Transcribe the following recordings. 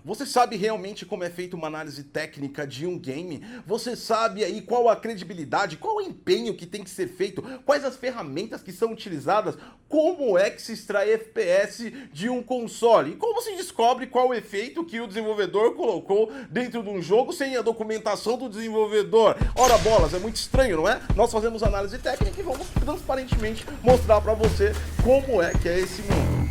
Você sabe realmente como é feita uma análise técnica de um game? Você sabe aí qual a credibilidade, qual o empenho que tem que ser feito, quais as ferramentas que são utilizadas, como é que se extrai FPS de um console e como se descobre qual o efeito que o desenvolvedor colocou dentro de um jogo sem a documentação do desenvolvedor. Ora bolas, é muito estranho, não é? Nós fazemos análise técnica e vamos transparentemente mostrar pra você como é que é esse mundo.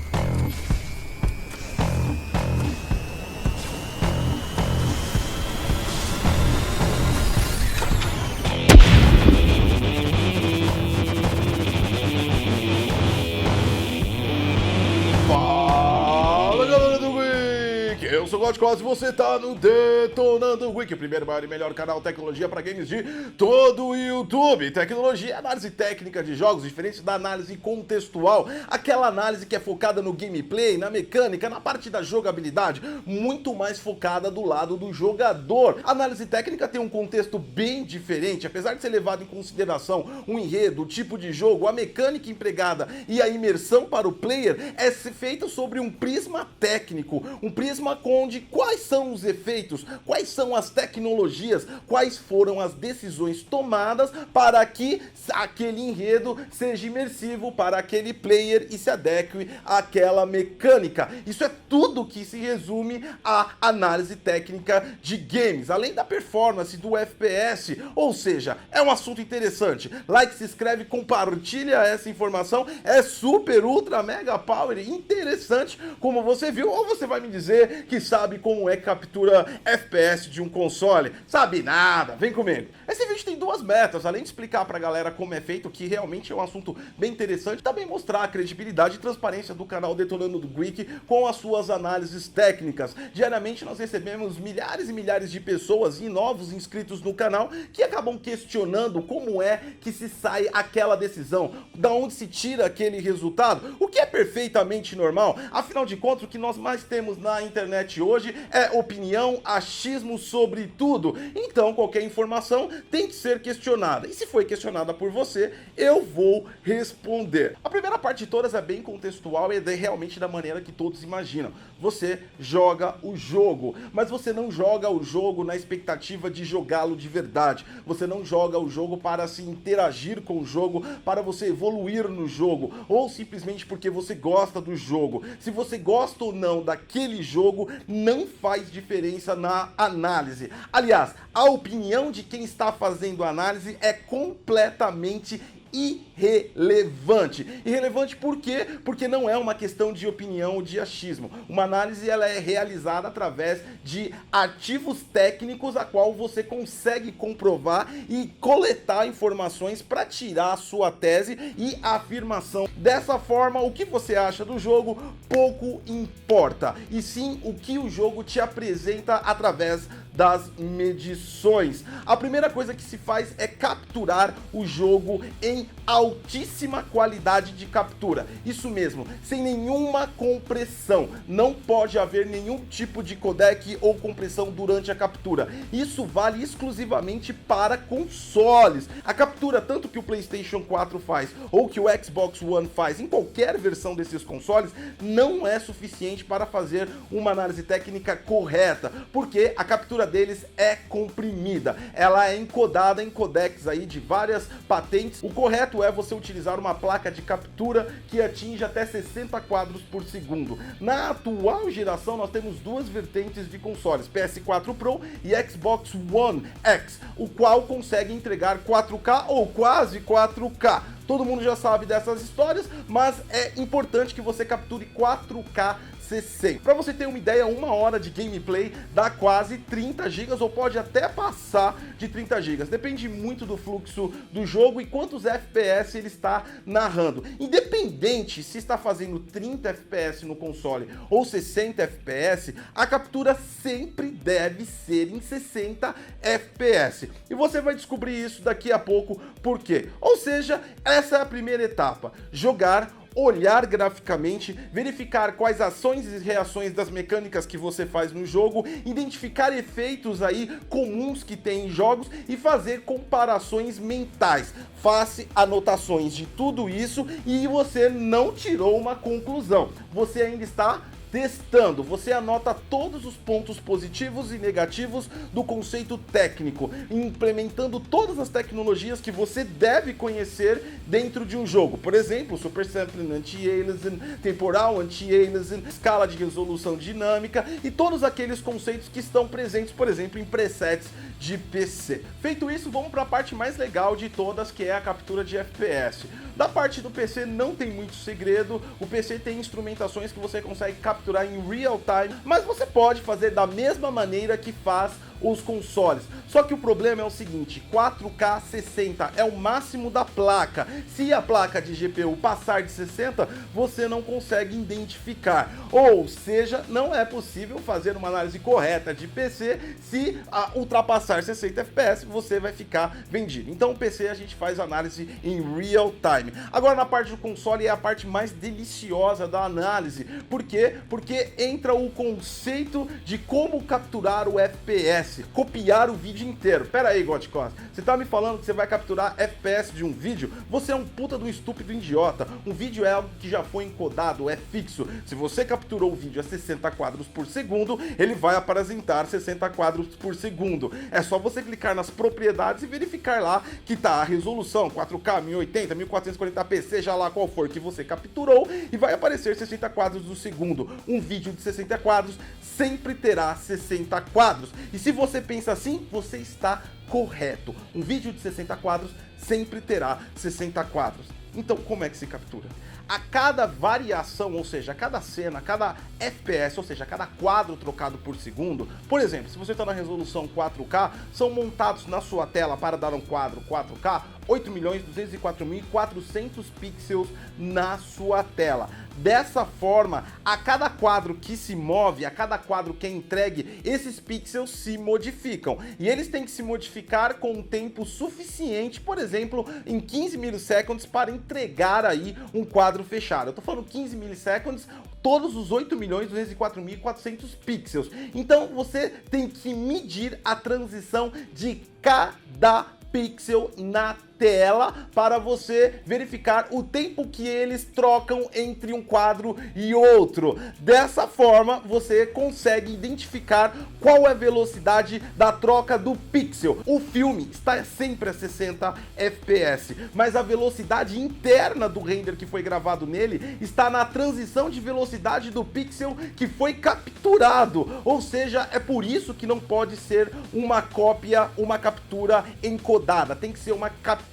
Eu sou o Godcross e você tá no Detonando Wiki, o primeiro, maior e melhor canal de tecnologia para games de todo o YouTube. Tecnologia, análise técnica de jogos, diferente da análise contextual, aquela análise que é focada no gameplay, na mecânica, na parte da jogabilidade, muito mais focada do lado do jogador. A análise técnica tem um contexto bem diferente, apesar de ser levado em consideração o enredo, o tipo de jogo, a mecânica empregada e a imersão para o player, é feita sobre um prisma técnico, um prisma onde quais são os efeitos, quais são as tecnologias, quais foram as decisões tomadas para que aquele enredo seja imersivo para aquele player e se adeque àquela mecânica. Isso é tudo que se resume à análise técnica de games, além da performance do FPS, ou seja, é um assunto interessante. Like, se inscreve, compartilha essa informação, é super, ultra, mega power, interessante, como você viu, ou você vai me dizer que sabe como é que captura FPS de um console? Sabe nada, vem comigo. Esse vídeo tem duas metas, além de explicar pra galera como é feito, que realmente é um assunto bem interessante, também mostrar a credibilidade e transparência do canal Detonando do Geek com as suas análises técnicas. Diariamente nós recebemos milhares e milhares de pessoas e novos inscritos no canal que acabam questionando como é que se sai aquela decisão, da onde se tira aquele resultado, o que é perfeitamente normal. Afinal de contas, o que nós mais temos na internet hoje é opinião, achismo sobre tudo. Então qualquer informação tem que ser questionada. E se foi questionada por você, eu vou responder. A primeira parte de todas é bem contextual e é realmente da maneira que todos imaginam. Você joga o jogo, mas você não joga o jogo na expectativa de jogá-lo de verdade. Você não joga o jogo para se interagir com o jogo, para você evoluir no jogo, ou simplesmente porque você gosta do jogo. Se você gosta ou não daquele jogo, não faz diferença na análise. Aliás, a opinião de quem está fazendo a análise é completamente irrelevante. Irrelevante por quê? Porque não é uma questão de opinião ou de achismo. Uma análise ela é realizada através de ativos técnicos a qual você consegue comprovar e coletar informações para tirar a sua tese e afirmação. Dessa forma, o que você acha do jogo pouco importa, e sim o que o jogo te apresenta através das medições. A primeira coisa que se faz é capturar o jogo em altíssima qualidade de captura. Isso mesmo, sem nenhuma compressão. Não pode haver nenhum tipo de codec ou compressão durante a captura. Isso vale exclusivamente para consoles. A captura tanto que o PlayStation 4 faz ou que o Xbox One faz em qualquer versão desses consoles não é suficiente para fazer uma análise técnica correta, porque a captura deles é comprimida. Ela é encodada em codecs aí de várias patentes. O correto é você utilizar uma placa de captura que atinge até 60 quadros por segundo. Na atual geração nós temos duas vertentes de consoles, PS4 Pro e Xbox One X, o qual consegue entregar 4K ou quase 4K. Todo mundo já sabe dessas histórias, mas é importante que você capture 4K 60. Para você ter uma ideia, uma hora de gameplay dá quase 30 GB ou pode até passar de 30 GB. Depende muito do fluxo do jogo e quantos FPS ele está narrando. Independente se está fazendo 30 FPS no console ou 60 FPS, a captura sempre deve ser em 60 FPS. E você vai descobrir isso daqui a pouco por quê. Ou seja, essa é a primeira etapa: jogar, olhar graficamente, verificar quais ações e reações das mecânicas que você faz no jogo, identificar efeitos aí comuns que tem em jogos e fazer comparações mentais. Faça anotações de tudo isso e você não tirou uma conclusão. Você ainda está testando. Você anota todos os pontos positivos e negativos do conceito técnico, implementando todas as tecnologias que você deve conhecer dentro de um jogo. Por exemplo, Super Sampling, Anti-Aliasing, Temporal Anti-Aliasing, escala de resolução dinâmica e todos aqueles conceitos que estão presentes, por exemplo, em presets de PC. Feito isso, vamos para a parte mais legal de todas, que é a captura de FPS. Da parte do PC não tem muito segredo, o PC tem instrumentações que você consegue capturar em real time, mas você pode fazer da mesma maneira que faz os consoles. Só que o problema é o seguinte, 4K 60 é o máximo da placa. Se a placa de GPU passar de 60, você não consegue identificar. Ou seja, não é possível fazer uma análise correta de PC. Se ultrapassar 60 FPS, você vai ficar vendido. Então o PC a gente faz análise em real time. Agora na parte do console é a parte mais deliciosa da análise. Por quê? Porque entra o conceito de como capturar o FPS. Copiar o vídeo inteiro. Pera aí, Godcos, você tá me falando que você vai capturar FPS de um vídeo? Você é um puta do estúpido idiota. Um vídeo é algo que já foi encodado, é fixo. Se você capturou o vídeo a 60 quadros por segundo, ele vai apresentar 60 quadros por segundo. É só você clicar nas propriedades e verificar lá que tá a resolução 4K, 1080, 1440p, seja lá qual for que você capturou, e vai aparecer 60 quadros do segundo. Um vídeo de 60 quadros sempre terá 60 quadros. E se você pensa assim, você está correto. Um vídeo de 60 quadros sempre terá 60 quadros. Então, como é que se captura? A cada variação, ou seja, a cada cena, cada FPS, ou seja, a cada quadro trocado por segundo, por exemplo, se você está na resolução 4K, são montados na sua tela para dar um quadro 4K 8.204.400 pixels na sua tela. Dessa forma, a cada quadro que se move, a cada quadro que é entregue, esses pixels se modificam. E eles têm que se modificar com um tempo suficiente, por exemplo, em 15 milissegundos para entregar aí um quadro fechado. Eu tô falando 15 milissegundos, todos os 8.204.400 pixels. Então você tem que medir a transição de cada pixel na tela para você verificar o tempo que eles trocam entre um quadro e outro. Dessa forma, você consegue identificar qual é a velocidade da troca do pixel. O filme está sempre a 60 FPS, mas a velocidade interna do render que foi gravado nele está na transição de velocidade do pixel que foi capturado. Ou seja, é por isso que não pode ser uma cópia, uma captura encodada. Tem que ser uma captura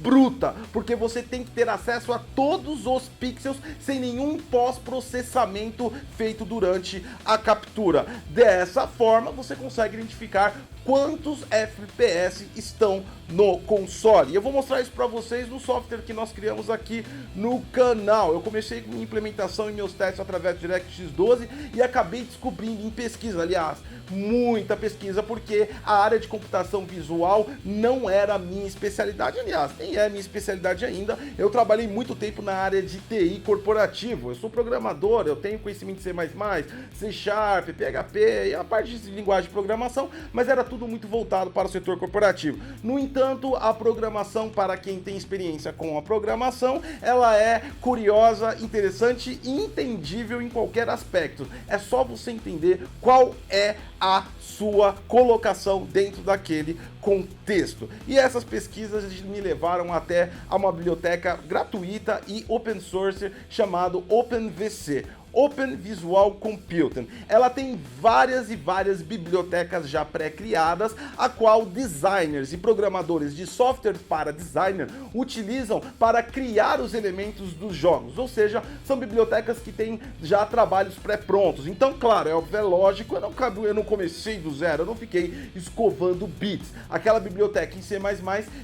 bruta, porque você tem que ter acesso a todos os pixels sem nenhum pós-processamento feito durante a captura. Dessa forma, você consegue identificar quantos FPS estão no console. E eu vou mostrar isso para vocês no software que nós criamos aqui no canal. Eu comecei com implementação em meus testes através do DirectX 12 e acabei descobrindo em pesquisa, aliás, muita pesquisa, porque a área de computação visual não era a minha especialidade, aliás, nem é a minha especialidade ainda. Eu trabalhei muito tempo na área de TI corporativo, eu sou programador, eu tenho conhecimento de C++, C Sharp, PHP e a parte de linguagem de programação, mas era tudo muito voltado para o setor corporativo. No entanto, a programação, para quem tem experiência com a programação, ela é curiosa, interessante e entendível em qualquer aspecto. É só você entender qual é a sua colocação dentro daquele contexto. E essas pesquisas me levaram até a uma biblioteca gratuita e open source chamado OpenVC. Open Visual Computing. Ela tem várias e várias bibliotecas já pré-criadas, a qual designers e programadores de software para designer utilizam para criar os elementos dos jogos, ou seja, são bibliotecas que têm já trabalhos pré-prontos. Então, claro, é lógico, eu não comecei do zero, eu não fiquei escovando bits. Aquela biblioteca em C++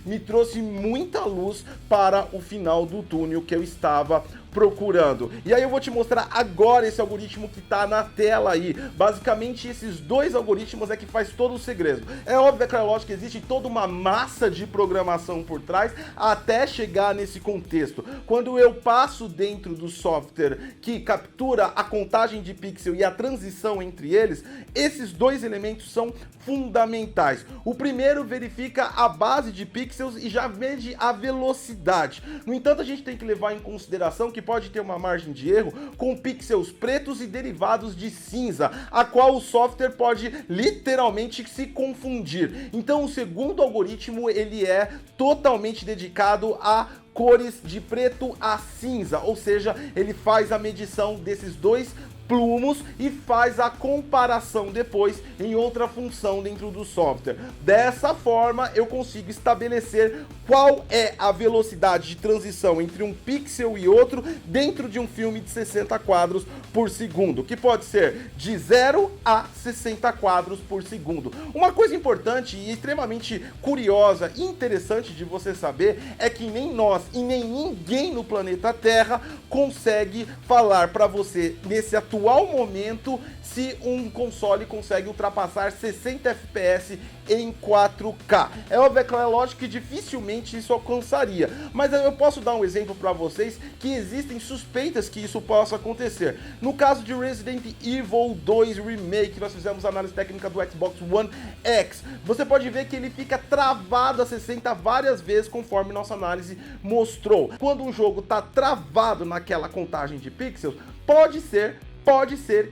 me trouxe muita luz para o final do túnel que eu estava procurando. E aí eu vou te mostrar agora esse algoritmo que tá na tela aí. Basicamente, esses dois algoritmos é que faz todo o segredo. É óbvio, é lógico que existe toda uma massa de programação por trás até chegar nesse contexto. Quando eu passo dentro do software que captura a contagem de pixel e a transição entre eles, esses dois elementos são fundamentais. O primeiro verifica a base de pixels e já mede a velocidade. No entanto, a gente tem que levar em consideração que que pode ter uma margem de erro com pixels pretos e derivados de cinza, a qual o software pode literalmente se confundir. Então o segundo algoritmo ele é totalmente dedicado a cores de preto a cinza, ou seja, ele faz a medição desses dois plumos e faz a comparação depois em outra função dentro do software. Dessa forma, eu consigo estabelecer qual é a velocidade de transição entre um pixel e outro dentro de um filme de 60 quadros por segundo, que pode ser de 0 a 60 quadros por segundo. Uma coisa importante e extremamente curiosa e interessante de você saber é que nem nós e nem ninguém no planeta Terra consegue falar para você nesse atual momento se um console consegue ultrapassar 60 FPS em 4K. É óbvio, é lógico que dificilmente isso alcançaria, mas eu posso dar um exemplo para vocês que existem suspeitas que isso possa acontecer. No caso de Resident Evil 2 Remake, nós fizemos análise técnica do Xbox One X. Você pode ver que ele fica travado a 60 várias vezes conforme nossa análise mostrou. Quando um jogo está travado naquela contagem de pixels, pode ser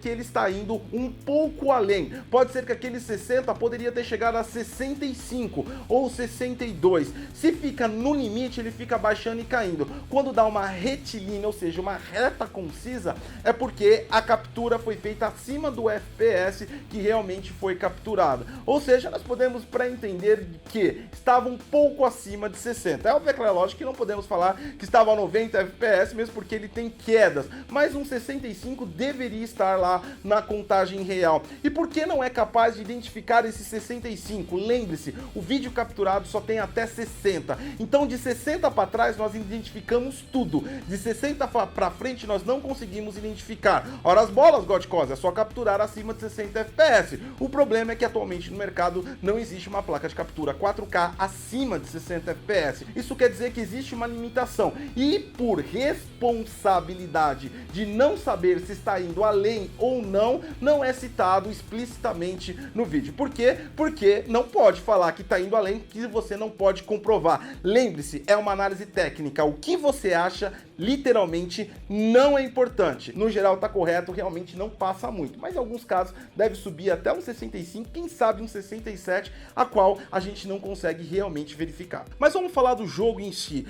que ele está indo um pouco além. Pode ser que aquele 60 poderia ter chegado a 65 ou 62. Se fica no limite, ele fica baixando e caindo. Quando dá uma retilínea, ou seja, uma reta concisa, é porque a captura foi feita acima do FPS que realmente foi capturado. Ou seja, nós podemos entender que estava um pouco acima de 60. É óbvio, é lógico que não podemos falar que estava a 90 FPS, mesmo porque ele tem quedas, mas um 65 deveria estar lá na contagem real. E por que não é capaz de identificar esse 65? Lembre-se, o vídeo capturado só tem até 60. Então de 60 para trás nós identificamos tudo. De 60 para frente nós não conseguimos identificar. Ora as bolas, Godcause, é só capturar acima de 60 FPS. O problema é que atualmente no mercado não existe uma placa de captura 4K acima de 60 FPS. Isso quer dizer que existe uma limitação. E por responsabilidade de não saber se está indo além ou não, não é citado explicitamente no vídeo. Por quê? Porque não pode falar que está indo além, que você não pode comprovar. Lembre-se, é uma análise técnica. O que você acha, literalmente, não é importante. No geral, está correto, realmente não passa muito. Mas em alguns casos, deve subir até um 65, quem sabe um 67, a qual a gente não consegue realmente verificar. Mas vamos falar do jogo em si.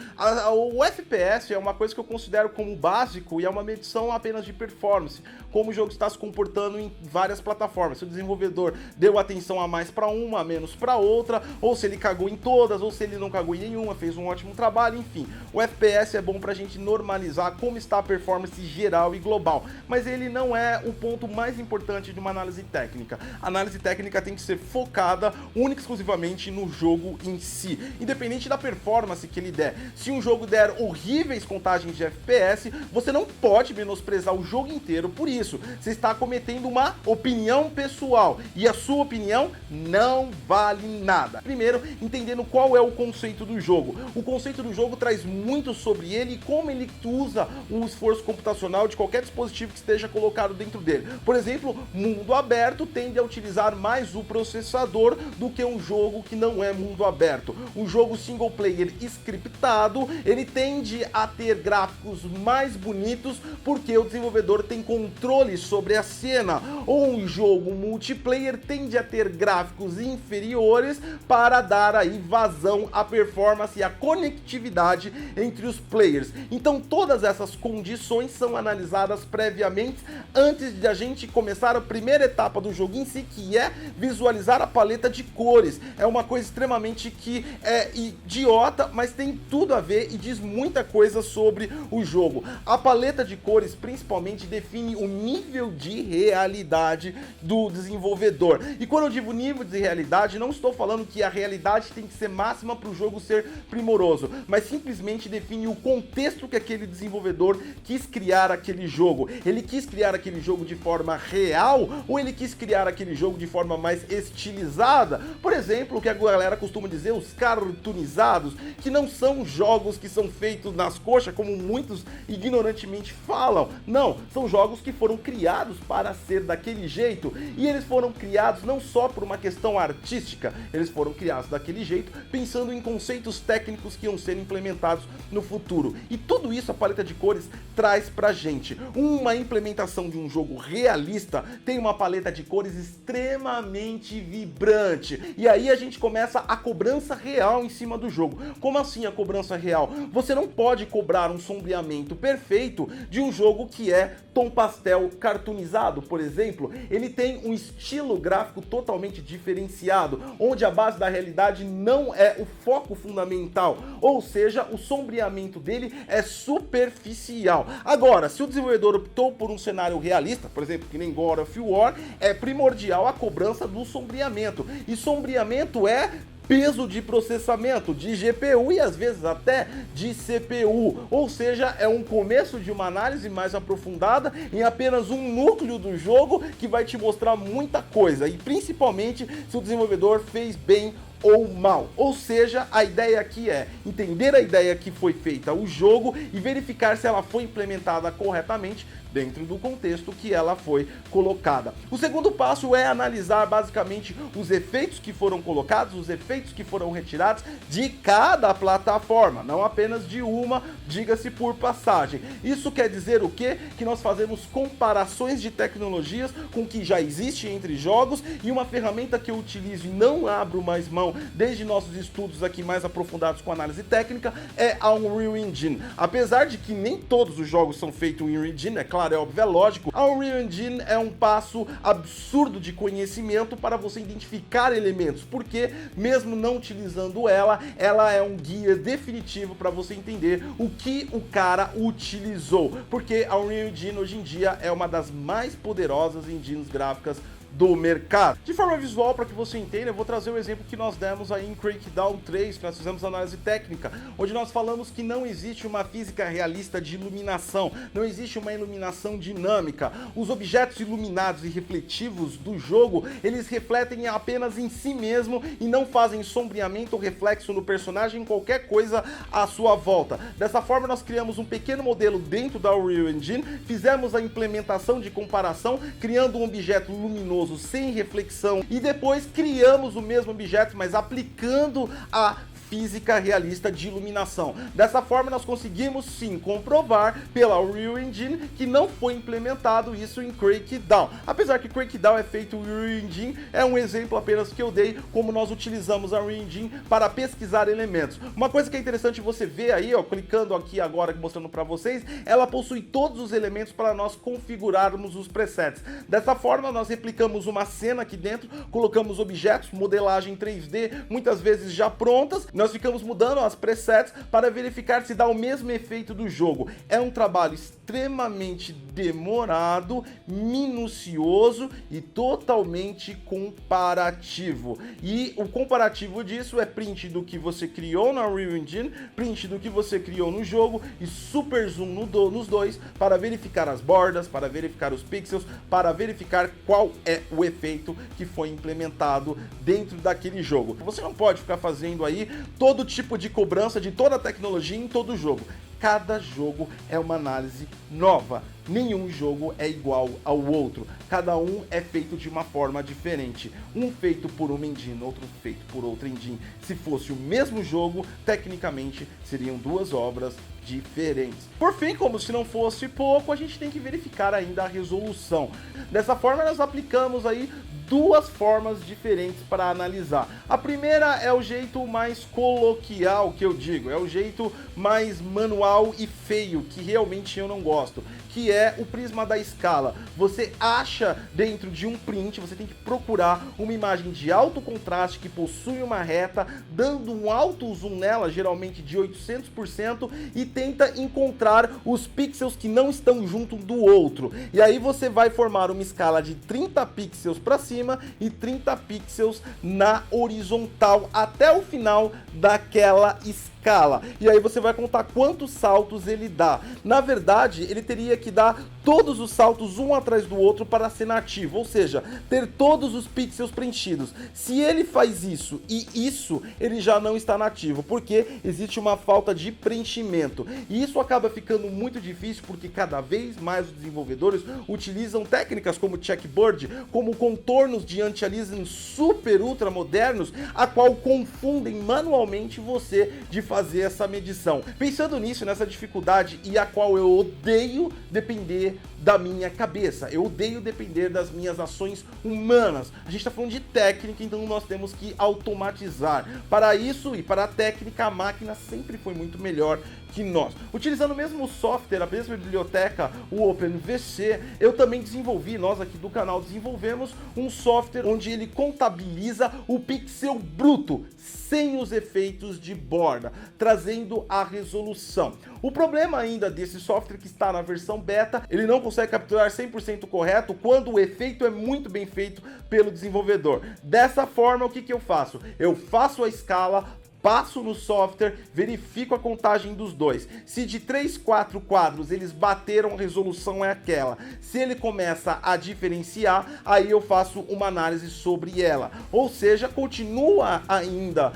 O FPS é uma coisa que eu considero como básico e é uma medição apenas de performance, como o jogo está se comportando em várias plataformas. Se o desenvolvedor deu atenção a mais para uma, a menos para outra, ou se ele cagou em todas, ou se ele não cagou em nenhuma, fez um ótimo trabalho, enfim. O FPS é bom para a gente normalizar como está a performance geral e global, mas ele não é o ponto mais importante de uma análise técnica. A análise técnica tem que ser focada única e exclusivamente no jogo em si, independente da performance que ele der. Se um jogo der horríveis contagens de FPS, você não pode menosprezar o jogo inteiro por isso. Você está cometendo uma opinião pessoal e a sua opinião não vale nada. Primeiro, entendendo qual é o conceito do jogo. O conceito do jogo traz muito sobre ele e como ele usa o esforço computacional de qualquer dispositivo que esteja colocado dentro dele. Por exemplo, mundo aberto tende a utilizar mais o processador do que um jogo que não é mundo aberto. Um jogo single player scriptado, ele tende a ter gráficos mais bonitos porque o desenvolvedor tem controle sobre a cena. Ou um jogo multiplayer tende a ter gráficos inferiores para dar aí vazão à performance e à conectividade entre os players. Então todas essas condições são analisadas previamente antes de a gente começar a primeira etapa do jogo em si, que é visualizar a paleta de cores. É uma coisa extremamente que é idiota, mas tem tudo a ver e diz muita coisa sobre o jogo. A paleta de cores principalmente define o nível de realidade do desenvolvedor. E quando eu digo nível de realidade, não estou falando que a realidade tem que ser máxima para o jogo ser primoroso, mas simplesmente define o contexto que aquele desenvolvedor quis criar aquele jogo. Ele quis criar aquele jogo de forma real ou ele quis criar aquele jogo de forma mais estilizada? Por exemplo, o que a galera costuma dizer, os cartoonizados, que não são jogos que são feitos nas coxas, como muitos ignorantemente falam. Não, são jogos que foram criados para ser daquele jeito, e eles foram criados não só por uma questão artística, eles foram criados daquele jeito pensando em conceitos técnicos que iam ser implementados no futuro. E tudo tudo isso a paleta de cores traz pra gente. Uma implementação de um jogo realista tem uma paleta de cores extremamente vibrante. E aí a gente começa a cobrança real em cima do jogo. Como assim a cobrança real? Você não pode cobrar um sombreamento perfeito de um jogo que é tom pastel cartoonizado, por exemplo. Ele tem um estilo gráfico totalmente diferenciado, onde a base da realidade não é o foco fundamental, ou seja, o sombreamento dele é superficial. Agora, se o desenvolvedor optou por um cenário realista, por exemplo, que nem God of War, é primordial a cobrança do sombreamento. E sombreamento é peso de processamento, de GPU e às vezes até de CPU, ou seja, é um começo de uma análise mais aprofundada em apenas um núcleo do jogo que vai te mostrar muita coisa, e principalmente se o desenvolvedor fez bem ou mal. Ou seja, a ideia aqui é entender a ideia que foi feita o jogo e verificar se ela foi implementada corretamente dentro do contexto que ela foi colocada. O segundo passo é analisar basicamente os efeitos que foram colocados, os efeitos que foram retirados de cada plataforma, não apenas de uma, diga-se por passagem. Isso quer dizer o quê? Que nós fazemos comparações de tecnologias com o que já existe entre jogos, e uma ferramenta que eu utilizo e não abro mais mão desde nossos estudos aqui mais aprofundados com análise técnica é a Unreal Engine. Apesar de que nem todos os jogos são feitos em Unreal Engine, é claro, é óbvio, é lógico, a Unreal Engine é um passo absurdo de conhecimento para você identificar elementos, porque mesmo não utilizando ela, ela é um guia definitivo para você entender o que o cara utilizou, porque a Unreal Engine hoje em dia é uma das mais poderosas engines gráficas do mercado. De forma visual, para que você entenda, eu vou trazer o exemplo que nós demos aí em Crackdown 3, que nós fizemos análise técnica, onde nós falamos que não existe uma física realista de iluminação, não existe uma iluminação dinâmica. Os objetos iluminados e refletivos do jogo, eles refletem apenas em si mesmo e não fazem sombreamento ou reflexo no personagem em qualquer coisa à sua volta. Dessa forma, nós criamos um pequeno modelo dentro da Unreal Engine, fizemos a implementação de comparação, criando um objeto luminoso sem reflexão, e depois criamos o mesmo objeto, mas aplicando a física realista de iluminação. Dessa forma, nós conseguimos sim comprovar pela Unreal Engine que não foi implementado isso em Crackdown. Apesar que Crackdown é feito em Unreal Engine, é um exemplo apenas que eu dei como nós utilizamos a Unreal Engine para pesquisar elementos. Uma coisa que é interessante você ver aí, ó, clicando aqui agora, mostrando para vocês, ela possui todos os elementos para nós configurarmos os presets. Dessa forma, nós replicamos uma cena aqui dentro, colocamos objetos, modelagem 3D, muitas vezes já prontas. Nós ficamos mudando as presets para verificar se dá o mesmo efeito do jogo. É um trabalho extremamente demorado, minucioso e totalmente comparativo. E o comparativo disso é print do que você criou na Unreal Engine, print do que você criou no jogo e super zoom nos dois para verificar as bordas, para verificar os pixels, para verificar qual é o efeito que foi implementado dentro daquele jogo. Você não pode ficar fazendo aí todo tipo de cobrança de toda a tecnologia em todo jogo. Cada jogo é uma análise nova. Nenhum jogo é igual ao outro. Cada um é feito de uma forma diferente. Um feito por uma engine, outro feito por outra engine. Se fosse o mesmo jogo, tecnicamente seriam duas obras diferentes. Por fim, como se não fosse pouco, a gente tem que verificar ainda a resolução. Dessa forma, nós aplicamos aí duas formas diferentes para analisar. A primeira é o jeito mais coloquial que eu digo, é o jeito mais manual e feio, que realmente eu não gosto, que é o prisma da escala. Você acha dentro de um print, você tem que procurar uma imagem de alto contraste que possui uma reta, dando um alto zoom nela, geralmente de 800%, e tenta encontrar os pixels que não estão junto do outro. E aí você vai formar uma escala de 30 pixels para cima e 30 pixels na horizontal até o final daquela escala. E aí você vai contar quantos saltos ele dá. Na verdade, ele teria que que dar todos os saltos um atrás do outro para ser nativo, ou seja, ter todos os pixels preenchidos. Se ele faz isso e isso, ele já não está nativo, porque existe uma falta de preenchimento. E isso acaba ficando muito difícil porque cada vez mais os desenvolvedores utilizam técnicas como checkboard, como contornos de anti-aliasing super ultra modernos, a qual confundem manualmente você de fazer essa medição. Pensando nisso, nessa dificuldade e a qual eu odeio depender da minha cabeça, eu odeio depender das minhas ações humanas. A gente está falando de técnica, então nós temos que automatizar. Para isso e para a técnica, a máquina sempre foi muito melhor que nós. Utilizando o mesmo software, a mesma biblioteca, o OpenVC, eu também desenvolvi, nós aqui do canal desenvolvemos um software onde ele contabiliza o pixel bruto, sem os efeitos de borda, trazendo a resolução. O problema ainda desse software que está na versão beta, ele não consegue capturar 100% correto quando o efeito é muito bem feito pelo desenvolvedor. Dessa forma, o que eu faço? Eu faço a escala, passo no software, verifico a contagem dos dois. Se de 3, 4 quadros eles bateram, a resolução é aquela. Se ele começa a diferenciar, aí eu faço uma análise sobre ela. Ou seja, continua ainda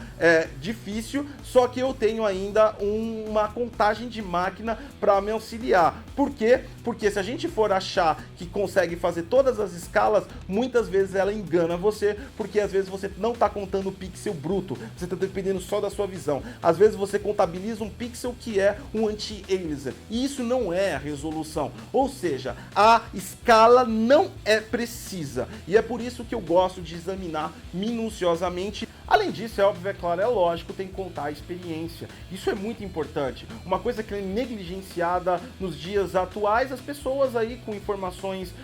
difícil, só que eu tenho ainda uma contagem de máquina para me auxiliar. Por quê? Porque se a gente for achar que consegue fazer todas as escalas, muitas vezes ela engana você, porque às vezes você não está contando o pixel bruto, você está dependendo só da sua visão. Às vezes você contabiliza um pixel que é um anti-aliasing, e isso não é a resolução, ou seja, a escala não é precisa, e é por isso que eu gosto de examinar minuciosamente. Além disso, é óbvio, é claro, é lógico, tem que contar a experiência. Isso é muito importante. Uma coisa que é negligenciada nos dias atuais, as pessoas aí com informações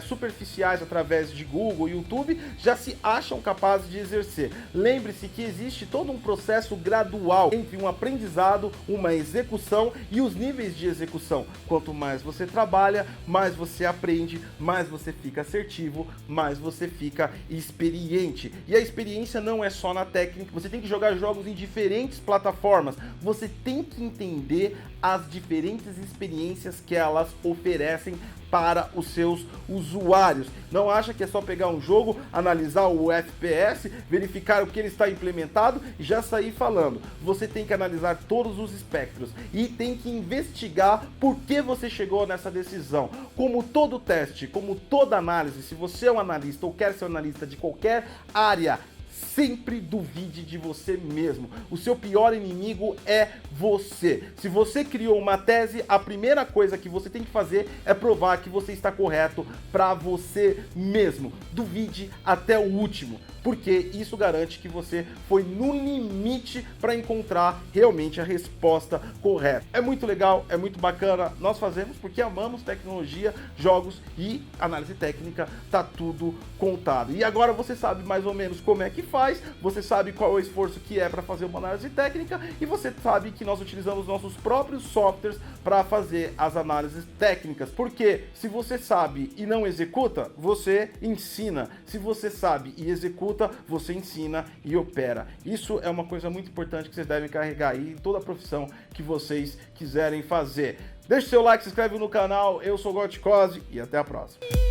superficiais através de Google, YouTube, já se acham capazes de exercer. Lembre-se que existe todo um processo gradual entre um aprendizado, uma execução e os níveis de execução. Quanto mais você trabalha, mais você aprende, mais você fica assertivo, mais você fica experiente. E a experiência não é só na técnica, você tem que jogar jogos em diferentes plataformas, você tem que entender as diferentes experiências que elas oferecem para os seus usuários. Não acha que é só pegar um jogo, analisar o FPS, verificar o que ele está implementado e já sair falando. Você tem que analisar todos os espectros e tem que investigar por que você chegou nessa decisão. Como todo teste, como toda análise, se você é um analista ou quer ser um analista de qualquer área, sempre duvide de você mesmo. O seu pior inimigo é você. Se você criou uma tese, a primeira coisa que você tem que fazer é provar que você está correto para você mesmo. Duvide até o último, porque isso garante que você foi no limite para encontrar realmente a resposta correta. É muito legal, é muito bacana. Nós fazemos porque amamos tecnologia, jogos e análise técnica, tá tudo contado. E agora você sabe mais ou menos como é que faz, você sabe qual é o esforço que é para fazer uma análise técnica e você sabe que nós utilizamos nossos próprios softwares para fazer as análises técnicas. Porque se você sabe e não executa, você ensina. Se você sabe e executa, você ensina e opera. Isso é uma coisa muito importante que vocês devem carregar aí em toda a profissão que vocês quiserem fazer. Deixe seu like, se inscreve no canal. Eu sou o Gotcose e até a próxima.